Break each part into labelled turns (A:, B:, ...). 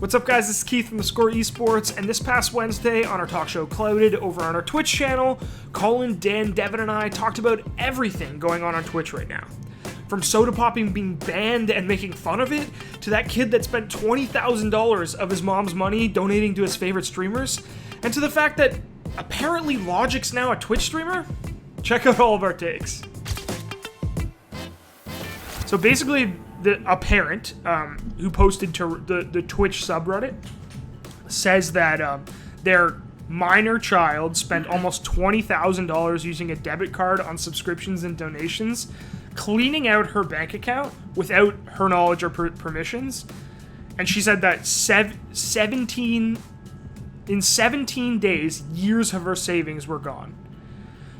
A: What's up, guys? This is Keith from theScore esports, and this past Wednesday on our talk show Clouted over on our Twitch channel, Colin, Dan, Devin, and I talked about everything going on Twitch right now. From Sodapoppin being banned and making fun of it, to that kid that spent $20,000 of his mom's money donating to his favorite streamers, and to the fact that apparently Logic's now a Twitch streamer. Check out all of our takes. So basically, a parent who posted to the Twitch subreddit says that their minor child spent almost $20,000 using a debit card on subscriptions and donations, cleaning out her bank account without her knowledge or permissions. And she said that 17 days, years of her savings were gone.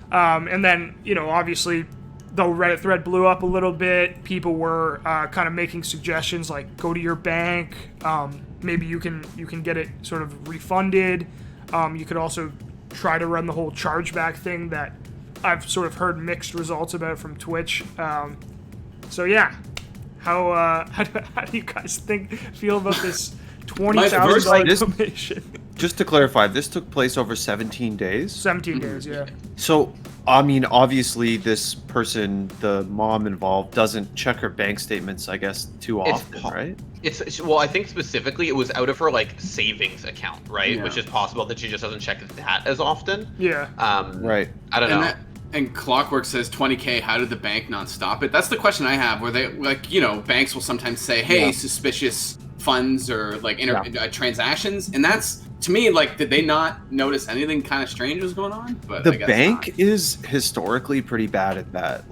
A: And then, obviously, the Reddit thread blew up a little bit. People were kind of making suggestions like, go to your bank. Maybe you can get it sort of refunded. You could also try to run the whole chargeback thing that I've sort of heard mixed results about from Twitch. So yeah, how do you guys feel about this $20,000 donation?
B: Just to clarify, this took place over 17 days?
A: 17 days, yeah.
B: So, I mean, obviously this person, the mom involved, doesn't check her bank statements, I guess, too often, right?
C: Well, I think specifically it was out of her, savings account, right? Yeah. Which is possible that she just doesn't check that as often.
A: Yeah.
B: Right.
C: I don't know.
D: And Clockwork says 20K, how did the bank not stop it? That's the question I have, where they, banks will sometimes say, hey, suspicious funds or, transactions, and that's, to me, did they not notice anything kind of strange was going on? But
B: the bank is historically pretty bad at that.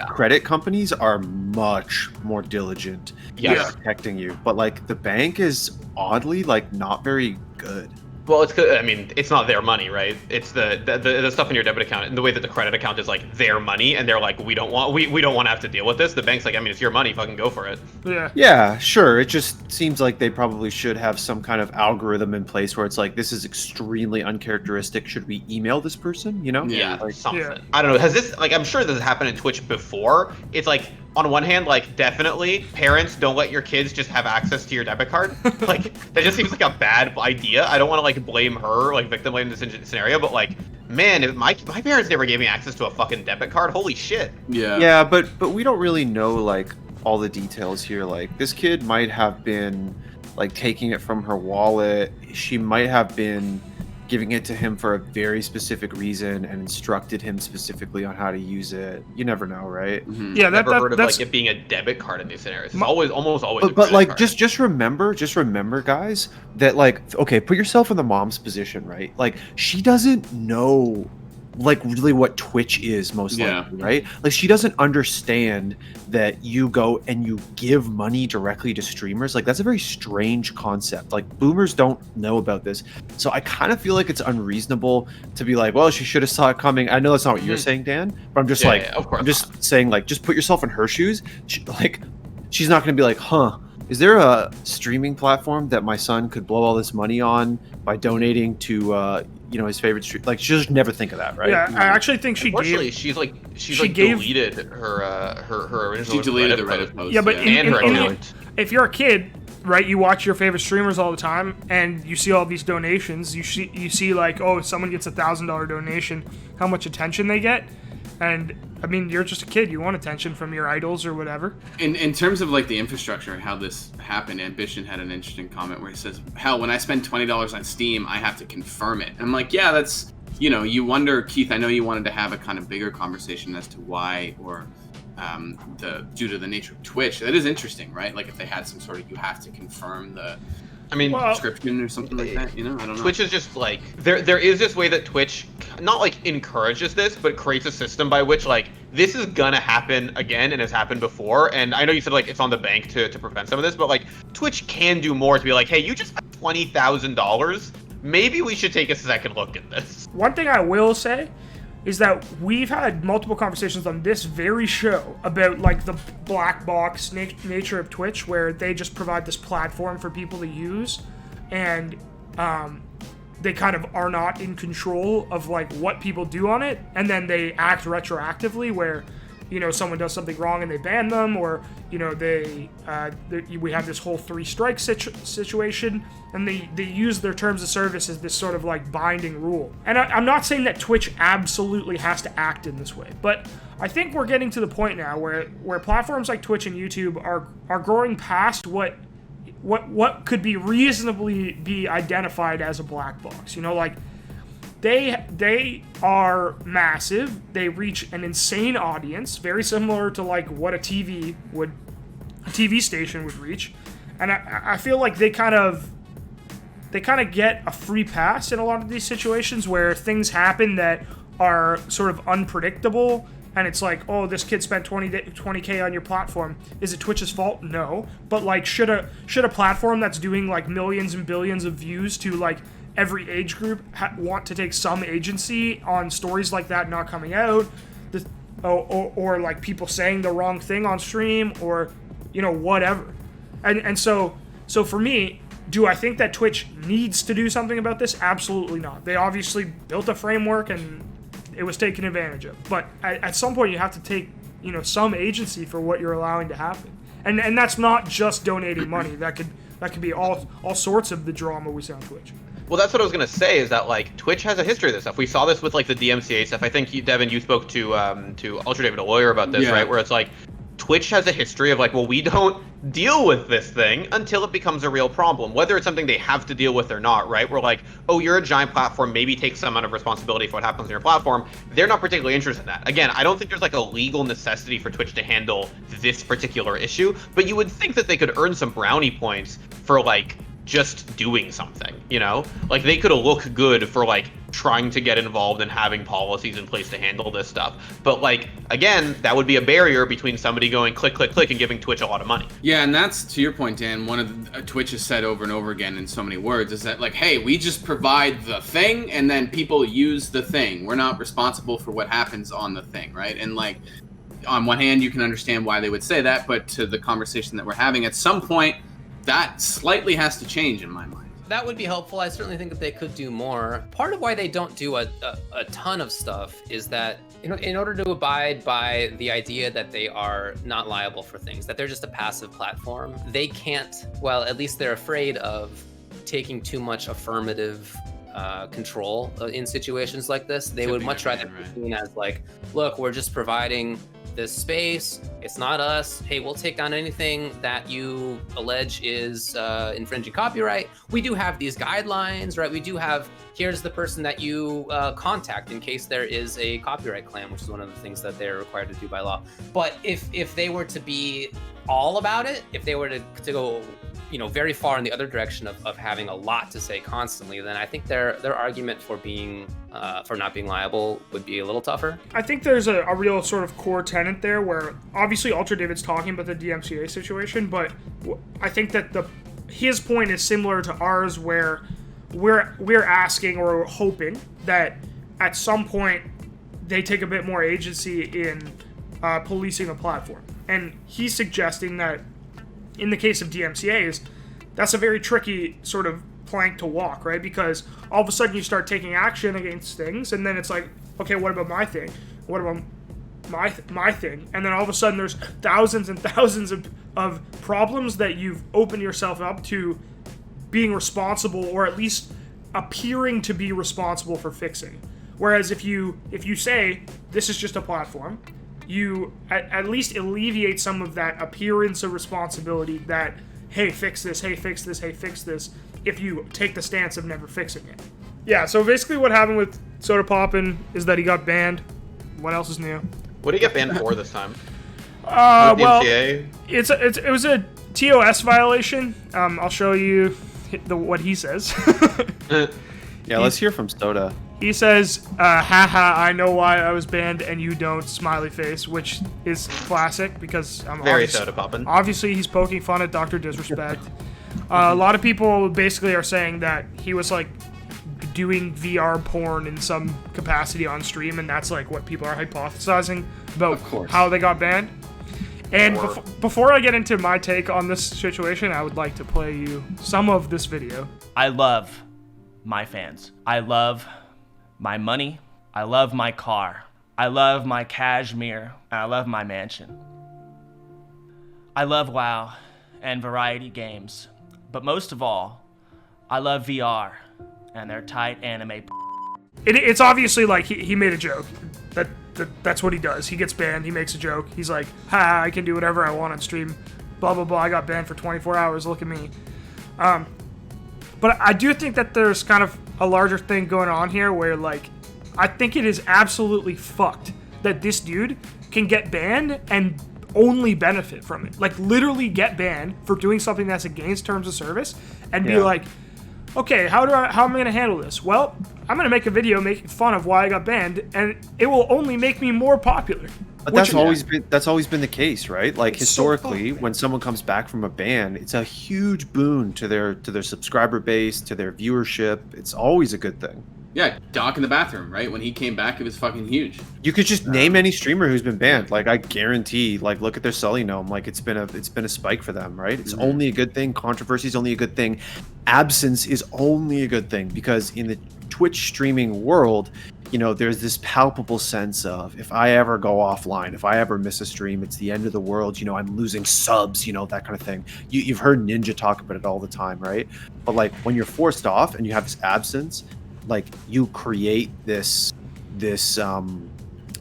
B: Credit companies are much more diligent in protecting you, but the bank is oddly not very good.
C: Well, it's not their money, right? It's the stuff in your debit account, and the way that the credit account is their money, and they're like, we don't want to have to deal with this. The bank's like, it's your money, fucking go for it.
A: Yeah.
B: Yeah, sure. It just seems like they probably should have some kind of algorithm in place where it's this is extremely uncharacteristic. Should we email this person?
C: Yeah, something. Yeah. I don't know. Has this I'm sure this has happened in Twitch before. It's on one hand, definitely parents don't let your kids just have access to your debit card. That just seems like a bad idea. I don't want to blame her, victim blame this scenario, but man, if my parents never gave me access to a fucking debit card. Holy shit.
D: Yeah.
B: Yeah, but we don't really know all the details here. This kid might have been taking it from her wallet. She might have been giving it to him for a very specific reason and instructed him specifically on how to use it. You never know, right?
C: Mm-hmm. Yeah, I've never heard of it being a debit card in these scenarios. It's almost always.
B: But just remember, guys, that okay, put yourself in the mom's position, right? She doesn't know really what Twitch is most likely, right? She doesn't understand that you go and you give money directly to streamers. That's a very strange concept. Boomers don't know about this. So I kind of feel it's unreasonable to be well, she should have saw it coming. I know that's not what you're saying, Dan, but I'm just
C: of course
B: I'm just saying just put yourself in her shoes. She's not going to be huh, is there a streaming platform that my son could blow all this money on by donating to his favorite stream? She'll just never think of that, right?
A: Yeah, I actually think she
C: gave. She's deleted her original.
D: She deleted the Reddit post.
A: Yeah, but
C: her
A: if you're a kid, right, you watch your favorite streamers all the time, and you see all these donations. You see oh, someone gets $1,000 donation, how much attention they get, and you're just a kid. You want attention from your idols or whatever.
D: In terms of the infrastructure and how this happened, Ambition had an interesting comment where he says, hell, when I spend $20 on Steam, I have to confirm it. And I'm yeah, that's, you wonder, Keith, I know you wanted to have a kind of bigger conversation as to why, or due to the nature of Twitch. That is interesting, right? If they had some sort of, you have to confirm the subscription or something like that, I don't know.
C: Twitch is just there is this way that Twitch not encourages this, but creates a system by which this is gonna happen again and has happened before. And I know you said it's on the bank to prevent some of this, but Twitch can do more to be hey, you just spent $20,000. Maybe we should take a second look at this.
A: One thing I will say is that we've had multiple conversations on this very show about the black box nature of Twitch, where they just provide this platform for people to use, and they kind of are not in control of what people do on it, and then they act retroactively, where someone does something wrong and they ban them, or we have this whole 3 strike situation, and they use their terms of service as this sort of like binding rule. And I'm not saying that Twitch absolutely has to act in this way, but I think we're getting to the point now where platforms like Twitch and YouTube are growing past what could be reasonably be identified as a black box. Like they are massive. They reach an insane audience, very similar to like what a TV station would reach. And I feel like they kind of get a free pass in a lot of these situations where things happen that are sort of unpredictable. And it's like, oh, this kid spent 20K on your platform. Is it Twitch's fault? No. But like, should a platform that's doing like millions and billions of views to like every age group want to take some agency on stories like that not coming out, or like people saying the wrong thing on stream, or whatever. And so for me, do I think that Twitch needs to do something about this? Absolutely not. They obviously built a framework and it was taken advantage of. But at some point you have to take, some agency for what you're allowing to happen. And that's not just donating money. That could be all sorts of the drama we see on Twitch.
C: Well, that's what I was gonna say. Is that like Twitch has a history of this stuff. We saw this with like the DMCA stuff. I think Devin, you spoke to UltraDavid, a lawyer, about this, right? Where it's like Twitch has a history of like, well, we don't deal with this thing until it becomes a real problem, whether it's something they have to deal with or not, right? We're like, oh, you're a giant platform, maybe take some amount of responsibility for what happens on your platform. They're not particularly interested in that. Again, I don't think there's like a legal necessity for Twitch to handle this particular issue, but you would think that they could earn some brownie points for like just doing something, like they could look good for like trying to get involved and having policies in place to handle this stuff. But like, again, that would be a barrier between somebody going click, click, click and giving Twitch a lot of money.
D: Yeah, and that's, to your point, Dan, one of the Twitch has said over and over again in so many words is that like, hey, we just provide the thing and then people use the thing. We're not responsible for what happens on the thing, right? And like, on one hand, you can understand why they would say that, but to the conversation that we're having, at some point, that slightly has to change in my mind.
E: That would be helpful. I certainly think that they could do more. Part of why they don't do a ton of stuff is that, in order to abide by the idea that they are not liable for things, that they're just a passive platform, they can't, well, at least they're afraid of taking too much affirmative control in situations like this. They would much rather be seen as like, look, we're just providing this space, it's not us. Hey, we'll take down anything that you allege is infringing copyright. We do have these guidelines, right? We do have, here's the person that you contact in case there is a copyright claim, which is one of the things that they're required to do by law. But if they were to be all about it, if they were to go very far in the other direction of having a lot to say constantly, then I think their argument for being for not being liable would be a little tougher.
A: I think there's a real sort of core tenet there where obviously UltraDavid's talking about the DMCA situation, but I think that his point is similar to ours, where we're asking or hoping that at some point they take a bit more agency in policing the platform. And he's suggesting that in the case of DMCAs, that's a very tricky sort of plank to walk, right? Because all of a sudden you start taking action against things, and then it's like, okay, what about my thing? What about my thing? And then all of a sudden there's thousands and thousands of problems that you've opened yourself up to being responsible, or at least appearing to be responsible for fixing. Whereas if you say, this is just a platform, you at least alleviate some of that appearance of responsibility that, hey, fix this, hey, fix this, hey, fix this, if you take the stance of never fixing it. Yeah, so basically what happened with Sodapoppin is that he got banned. What else is new?
C: What did he get banned for this time?
A: Well, it was a TOS violation. I'll show you what he says.
B: Yeah, let's hear from Soda.
A: He says, haha, I know why I was banned and you don't, smiley face, which is classic because I'm
C: very Sodapoppin.
A: Obviously, he's poking fun at Dr. Disrespect. A lot of people basically are saying that he was like doing VR porn in some capacity on stream, and that's like what people are hypothesizing about how they got banned. And before I get into my take on this situation, I would like to play you some of this video.
F: I love my fans. I love my money. I love my car. I love my cashmere, and I love my mansion. I love WoW and variety games, but most of all, I love VR and their tight anime.
A: It's obviously like he made a joke. That's what he does. He gets banned. He makes a joke. He's like, "Ha! I can do whatever I want on stream." Blah blah blah. I got banned for 24 hours. Look at me. But I do think that there's kind of a larger thing going on here where, like, I think it is absolutely fucked that this dude can get banned and only benefit from it. Like, literally get banned for doing something that's against terms of service and be like, okay, how am I going to handle this? Well, I'm going to make a video making fun of why I got banned, and it will only make me more popular.
B: But that's always been the case, right? Like, historically, when someone comes back from a ban, it's a huge boon to their subscriber base, to their viewership. It's always a good thing.
D: Yeah, Doc in the bathroom, right? When he came back, it was fucking huge.
B: You could just name any streamer who's been banned. Like, I guarantee, like, look at their Sully Gnome. Like, it's been a spike for them, right? It's only a good thing. Controversy is only a good thing. Absence is only a good thing, because in the Twitch streaming world, you know, there's this palpable sense of, if I ever go offline, if I ever miss a stream, it's the end of the world. You know, I'm losing subs, you know, that kind of thing. You've heard Ninja talk about it all the time, right? But, like, when you're forced off and you have this absence, like, you create this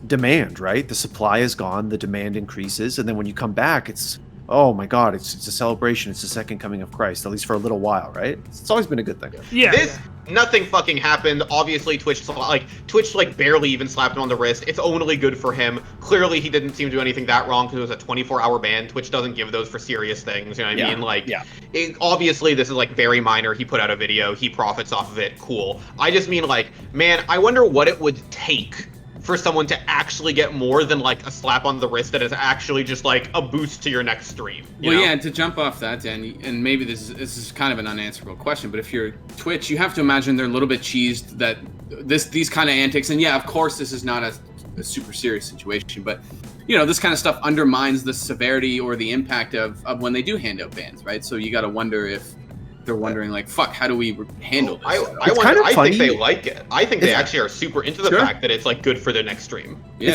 B: demand, right? The supply is gone, the demand increases, and then when you come back, it's, oh my god, it's a celebration. It's the second coming of Christ, at least for a little while, right? It's always been a good thing.
A: Yeah.
C: Nothing fucking happened. Obviously, Twitch barely even slapped him on the wrist. It's only good for him. Clearly, he didn't seem to do anything that wrong because it was a 24-hour ban. Twitch doesn't give those for serious things. You know what I mean? Like, obviously, this is like very minor. He put out a video. He profits off of it. Cool. I just mean, like, man, I wonder what it would take for someone to actually get more than like a slap on the wrist that is actually just like a boost to your next stream.
D: Well, yeah, and to jump off that, Dan, and maybe this is kind of an unanswerable question, but if you're Twitch, you have to imagine they're a little bit cheesed that these kind of antics, and yeah, of course, this is not a super serious situation, but you know, this kind of stuff undermines the severity or the impact of when they do hand out bans, right? So you got to wonder if they're wondering, like, fuck, how do we handle this?
C: I think they like it. I think they actually are super into the fact that it's like good for their next stream.
B: Yeah,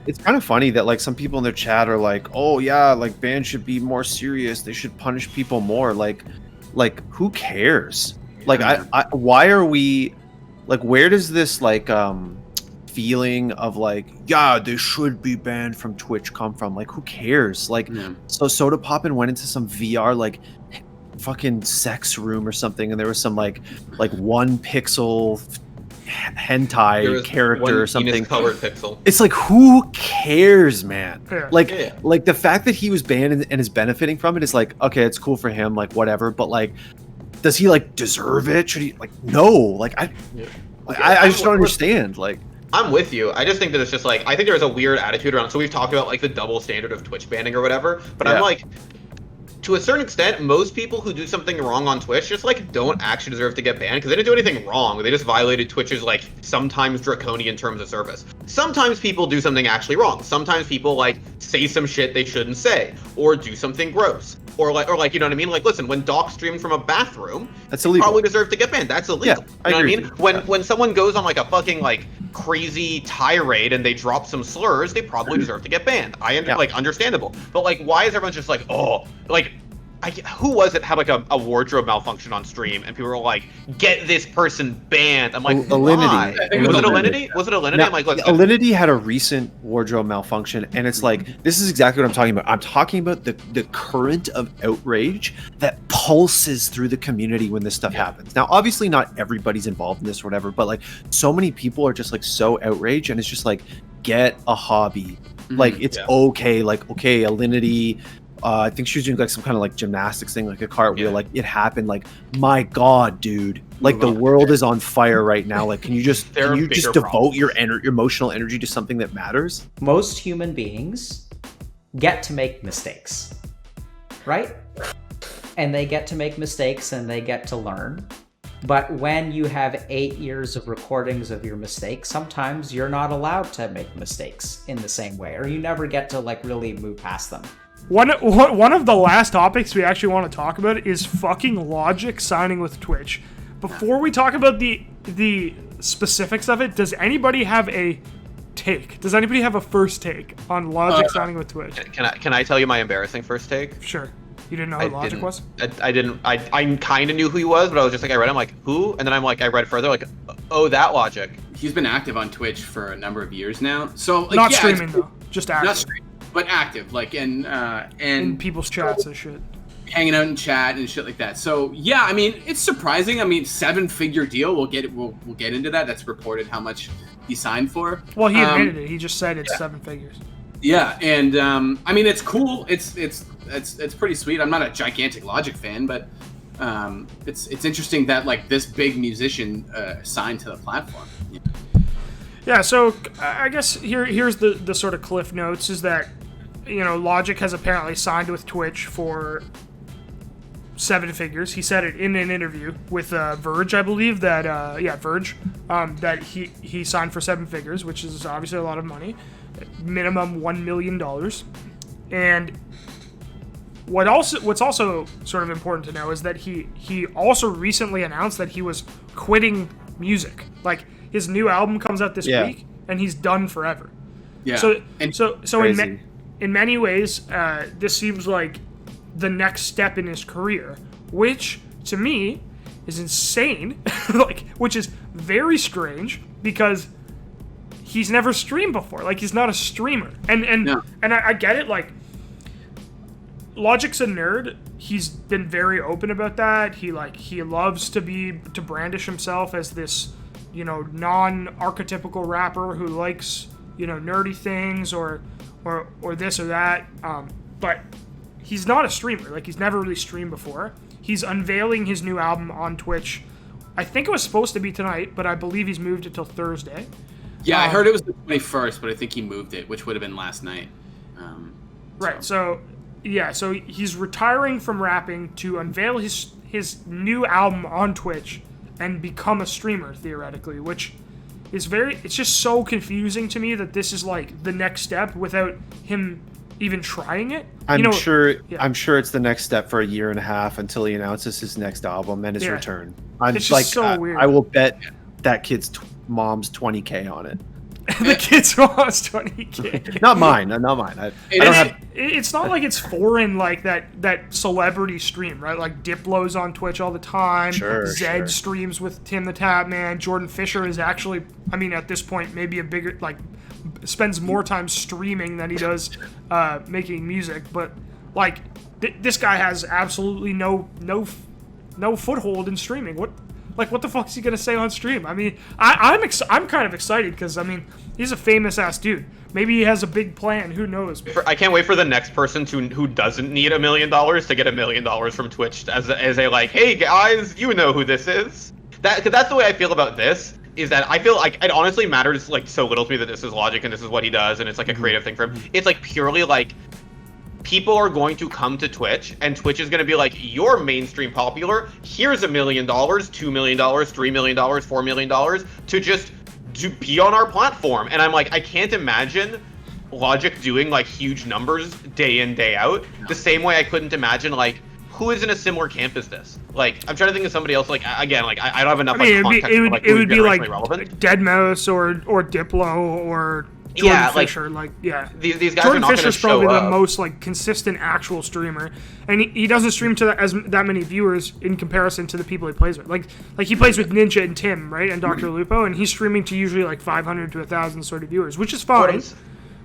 B: it's kind of funny that, like, some people in their chat are like, oh yeah, like, bans should be more serious. They should punish people more. Like who cares? Like, why are we, like, where does this, like, feeling of, like, yeah, they should be banned from Twitch come from? Like, who cares? Like, so Sodapoppin went into some VR, like, fucking sex room or something, and there was some like 1 pixel hentai character or something.
C: Colored pixel.
B: It's like, who cares, man? Like the fact that he was banned and is benefiting from it is like, okay, it's cool for him, like, whatever, but, like, does he, like, deserve it? Should he, like, no, like, I just don't understand. Like,
C: I'm with you. I just think that it's just like, I think there's a weird attitude around. So we've talked about, like, the double standard of Twitch banning or whatever, but I'm like, to a certain extent, most people who do something wrong on Twitch just, like, don't actually deserve to get banned because they didn't do anything wrong. They just violated Twitch's, like, sometimes draconian terms of service. Sometimes people do something actually wrong. Sometimes people, like, say some shit they shouldn't say or do something gross. Or like, you know what I mean? Like, listen, when Doc streamed from a bathroom,
B: that's illegal.
C: Probably deserve to get banned. That's illegal.
B: Yeah,
C: you know what I mean? When someone goes on, like, a fucking, like, crazy tirade and they drop some slurs, they probably deserve to get banned. Like, understandable. But, like, why is everyone just like, oh, like, who was it had, like, a wardrobe malfunction on stream and people were like, get this person banned? I'm like,
B: Alinity.
C: Was it Alinity? Was it Alinity?
B: Now,
C: I'm like, look,
B: Alinity had a recent wardrobe malfunction, and it's like, this is exactly what I'm talking about. I'm talking about the current of outrage that pulses through the community when this stuff happens. Now, obviously, not everybody's involved in this or whatever, but, like, so many people are just, like, so outraged, and it's just like, get a hobby. Like, it's okay. Like, okay, Alinity. I think she was doing, like, some kind of, like, gymnastics thing, like a cartwheel. Like, it happened. Like, my god, dude, like, the world is on fire right now. Like, can you just devote your emotional energy to something that matters?
G: Most human beings get to make mistakes, right? And they get to make mistakes and they get to learn. But when you have 8 years of recordings of your mistakes, sometimes you're not allowed to make mistakes in the same way, or you never get to, like, really move past them.
A: One of the last topics we actually want to talk about is fucking Logic signing with Twitch. Before we talk about the specifics of it, does anybody have a take? Does anybody have a first take on Logic signing with Twitch?
C: Can I tell you my embarrassing first take?
A: Sure. You didn't know who Logic was?
C: I didn't. I kind of knew who he was, but I was just like, I read him like, who? And then I read further, like, oh, that Logic.
D: He's been active on Twitch for a number of years now. So like,
A: not streaming though, just active.
D: Not streaming, but active, like and
A: in people's chats and shit.
D: Hanging out in chat and shit like that. So yeah, I mean, it's surprising. I mean, 7-figure deal. We'll get into that. That's reported how much he signed for.
A: Well, he admitted it. He just said it's 7 figures.
D: Yeah, and I mean, it's cool. It's pretty sweet. I'm not a gigantic Logic fan, but it's interesting that like this big musician signed to the platform.
A: Yeah, so I guess here's the sort of cliff notes is that, you know, Logic has apparently signed with Twitch for 7 figures. He said it in an interview with Verge, I believe, that Verge, that he signed for 7 figures, which is obviously a lot of money, minimum $1 million. And what's also sort of important to know is that he also recently announced that he was quitting music. Like, his new album comes out this week, and he's done forever.
D: Yeah.
A: So
B: Crazy.
A: in many ways, this seems like the next step in his career, which to me is insane. Like, which is very strange because he's never streamed before. Like, he's not a streamer, and I get it. Like, Logic's a nerd. He's been very open about that. He loves to brandish himself as this, you know, non-archetypical rapper who likes, you know, nerdy things or this or that. But he's not a streamer. Like, he's never really streamed before. He's unveiling his new album on Twitch. I think it was supposed to be tonight, but I believe he's moved it till Thursday.
D: Yeah, I heard it was the 21st, but I think he moved it, which would have been last night.
A: Right. So he's retiring from rapping to unveil his new album on Twitch and become a streamer, theoretically, which is it's just so confusing to me that this is like the next step without him even trying it.
B: I'm sure it's the next step for a year and a half until he announces his next album and his return.
A: It's just so weird.
B: I will bet that kid's mom's $20K on it.
A: The kid's mom's $20K.
B: Not mine. I don't have.
A: It's not like it's foreign like that celebrity stream, right? Like Diplo's on Twitch all the time. Zed streams with Tim the Tap Man. Jordan Fisher is actually, I mean, at this point, maybe a bigger, like, spends more time streaming than he does making music. But like, this guy has absolutely no foothold in streaming. What the fuck is he gonna say on stream? I mean, I'm kind of excited because, I mean, he's a famous ass dude. Maybe he has a big plan. Who knows?
C: I can't wait for the next person who doesn't need $1 million to get $1 million from Twitch as a like, hey guys, you know who this is. That's the way I feel about this. Is that I feel like it honestly matters like so little to me that this is Logic and this is what he does and it's like a creative thing for him. It's like purely like, people are going to come to Twitch, and Twitch is going to be like, you're mainstream popular, here's $1 million, $2 million, $3 million, $4 million, to be on our platform. And I'm like, I can't imagine Logic doing like huge numbers day in, day out, the same way I couldn't imagine like, who is in a similar camp as this? Like, I'm trying to think of somebody else, like, again, like, I don't have enough context.
A: It would be like Deadmau5 or Diplo or Jordan Fisher,
C: these guys
A: Jordan
C: are not
A: Fisher's
C: show
A: probably
C: up.
A: the most like consistent actual streamer, and he doesn't stream to that many viewers in comparison to the people he plays with. Like he plays with Ninja and Tim, right, and Dr. Lupo, and he's streaming to usually like 500 to 1,000 sort of viewers, which is fine.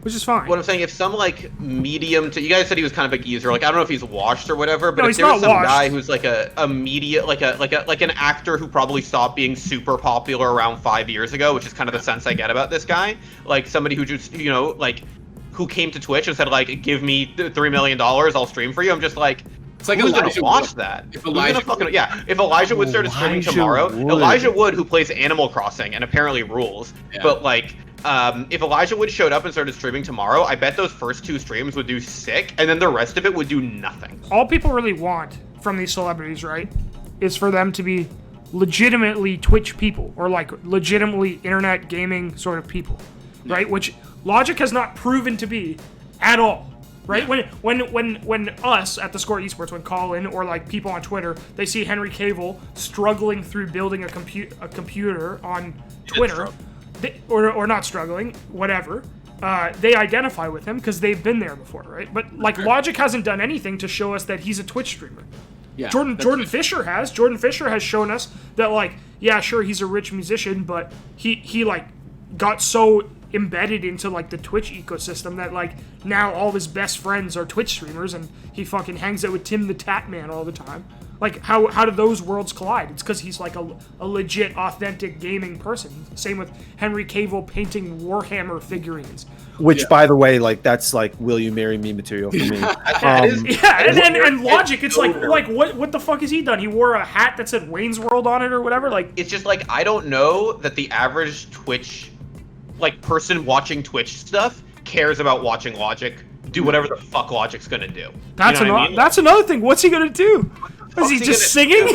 C: What I'm saying, if some like medium to, you guys said he was kind of like easier, like I don't know if he's washed or whatever, but if there's some guy who's like a media, like an actor who probably stopped being super popular around 5 years ago, which is kind of the sense I get about this guy, like somebody who just, you know, like who came to Twitch and said like, give me $3 million, I'll stream for you. I'm just like,
D: it's like
C: who's
D: Elijah
C: gonna watch
D: Wood.
C: that?
D: If Elijah
C: Wood started streaming tomorrow, Elijah Wood, who plays Animal Crossing and apparently rules, but like, if Elijah Wood showed up and started streaming tomorrow, I bet those first 2 streams would do sick, and then the rest of it would do nothing.
A: All people really want from these celebrities, right, is for them to be legitimately Twitch people, or like legitimately internet gaming sort of people, right? Which Logic has not proven to be at all, right? Yeah. When us at theScore esports, when Colin or like people on Twitter, they see Henry Cavill struggling through building a computer on Twitter, or not struggling, whatever. They identify with him because they've been there before, right? But like Logic hasn't done anything to show us that he's a Twitch streamer.
D: Yeah,
A: Jordan Fisher has. Jordan Fisher has shown us that, like, yeah, sure, he's a rich musician, but he like got so embedded into like the Twitch ecosystem that like now all of his best friends are Twitch streamers, and he fucking hangs out with Tim the Tat Man all the time. Like, how do those worlds collide? It's because he's like a legit, authentic gaming person. Same with Henry Cavill painting Warhammer figurines.
B: Which, by the way, like that's like "Will you marry me" material for me.
A: And Logic, it's like what the fuck has he done? He wore a hat that said Wayne's World on it or whatever. Like,
C: it's just like, I don't know that the average Twitch, like, person watching Twitch stuff cares about watching Logic do whatever the fuck Logic's gonna do.
A: That's
C: you know what I mean?
A: That's another thing. What's he gonna do? Is he just singing?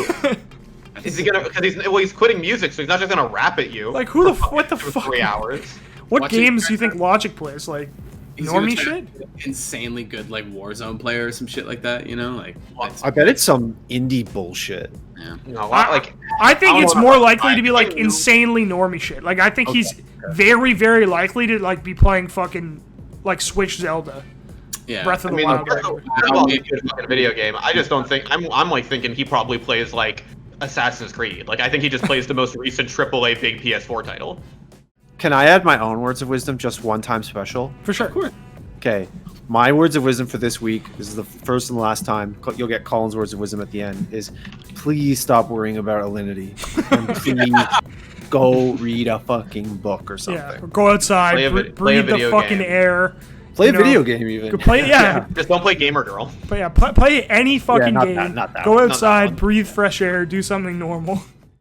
C: Is he gonna? Because he's quitting music, so he's not just gonna rap at you.
A: Like, what the fuck?
C: 3 hours.
A: What games do you think Logic plays? Like, normie shit?
D: Insanely good, like, Warzone player or some shit like that, you know? Like,
B: I bet it's some indie bullshit.
D: Yeah.
C: No, like,
A: I think it's more likely to be like insanely normie shit. Like, I think he's very, very likely to like be playing fucking like Switch Zelda.
D: Yeah.
A: Breath of the Wild.
C: Breath of the Wild is a good fucking video game. I just don't think I'm like thinking he probably plays like Assassin's Creed. Like, I think he just plays the most recent AAA big PS4 title.
B: Can I add my own words of wisdom, just one time special?
A: For sure. Of course.
B: Okay. My words of wisdom for this week, this is the first and last time you'll get Colin's words of wisdom at the end, is please stop worrying about Alinity. And please go read a fucking book or something.
A: Yeah, or go outside, breathe the fucking air.
B: Play a video game even.
A: Play, yeah.
C: Just don't play Gamer Girl.
A: But yeah, play any fucking game.
B: Not that
A: go
B: one.
A: outside, breathe fresh air, do something normal.